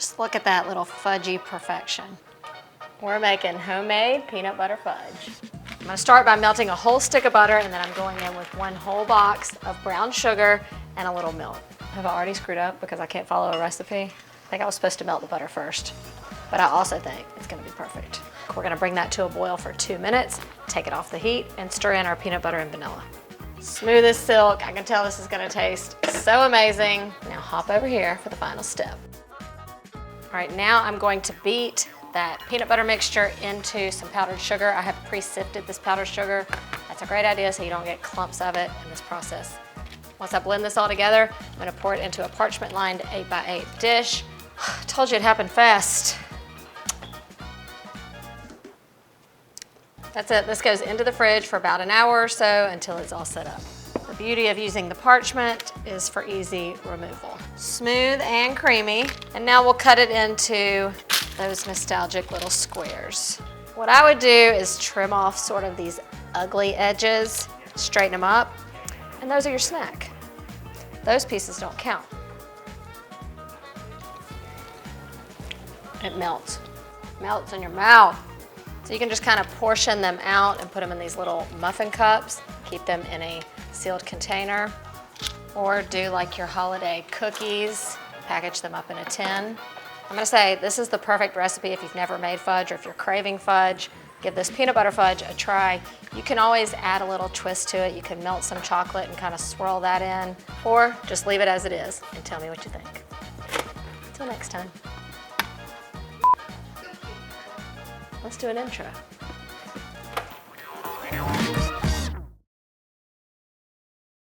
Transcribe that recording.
Just look at that little fudgy perfection. We're making homemade peanut butter fudge. I'm gonna start by melting a whole stick of butter, and then I'm going in with 1 whole box of brown sugar and a little milk. Have I already screwed up because I can't follow a recipe? I think I was supposed to melt the butter first, but I also think it's gonna be perfect. We're gonna bring that to a boil for 2 minutes, take it off the heat, and stir in our peanut butter and vanilla. Smooth as silk. I can tell this is gonna taste so amazing. Now hop over here for the final step. All right, now I'm going to beat that peanut butter mixture into some powdered sugar. I have pre-sifted this powdered sugar. That's a great idea so you don't get clumps of it in this process. Once I blend this all together, I'm gonna pour it into a parchment-lined 8x8 dish. I told you it happened fast. That's it. This goes into the fridge for about an hour or so until it's all set up. The beauty of using the parchment is for easy removal. Smooth and creamy. And now we'll cut it into those nostalgic little squares. What I would do is trim off sort of these ugly edges, straighten them up, and those are your snack. Those pieces don't count. It melts in your mouth. So you can just kind of portion them out and put them in these little muffin cups, keep them in a sealed container, or do like your holiday cookies, package them up in a tin. I'm gonna say this is the perfect recipe if you've never made fudge or if you're craving fudge. Give this peanut butter fudge a try. You can always add a little twist to it. You can melt some chocolate and kind of swirl that in, or just leave it as it is and tell me what you think. Until next time. Let's do an intro.